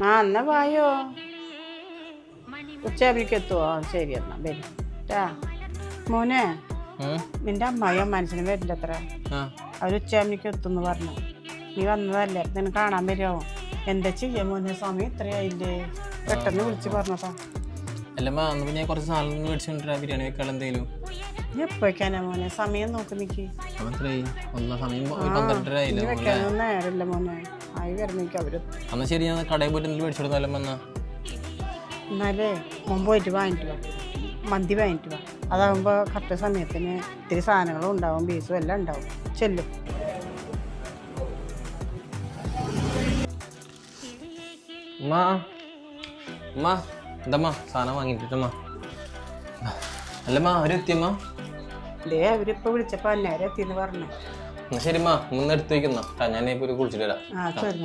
ആ എന്നാ വായോ ഉച്ചയാകുമ്പോഴേക്ക് എത്തുവോ ശരി എന്നാ വരും മോനെ നിന്റെ അമ്മായി മനസ്സിന് വരില്ല അത്ര അവർ ഉച്ചയാകുമ്പോഴേക്ക് എത്തുമെന്ന് പറഞ്ഞു നീ വന്നതല്ലേ നിന്നെ കാണാൻ വരുമോ എന്താ ചെയ്യാ മോനെ സമയം ഇത്രയായില്ലേ പെട്ടെന്ന് വിളിച്ച് പറഞ്ഞതാ ഞാൻ കുറച്ച് സാധനം മേടിച്ചോണ്ടിരാ ബിരിയാണി വെക്കാൻ എന്തെങ്കിലും എപ്പോഴേക്കാനാ മോനെ സമയം നോക്കി നിക്ക് നേരല്ല മോനെ ആയി വരുന്നെനിക്ക് അവര് എന്നാ ശരി ഞാൻ കടയിൽ പോയിട്ട് എന്തെങ്കിലും മേടിച്ചെടുത്താലും എന്നാലേ മുമ്പ് പോയിട്ട് വാങ്ങിട്ട് വാ മന്തി വാങ്ങിട്ട് വാ അതാകുമ്പോൾ കറക്റ്റ് സമയത്തിന് ഇത്തിരി സാധനങ്ങളും ഉണ്ടാവും ബീസും എല്ലാം ഉണ്ടാവും ചെല്ലും എന്തമ്മാ സാധനം വാങ്ങിട്ടിട്ടമ്മ അല്ലമ്മ അവരെത്തിയമ്മ അവരിപ്പോ വിളിച്ചപ്പോ അന്നേരം എത്തിന്ന് പറഞ്ഞു ശരിമ്മ മുന്നെടുത്ത് വയ്ക്കുന്ന ഞാൻ കുളിച്ചിട്ട് വരാം ആ ശരി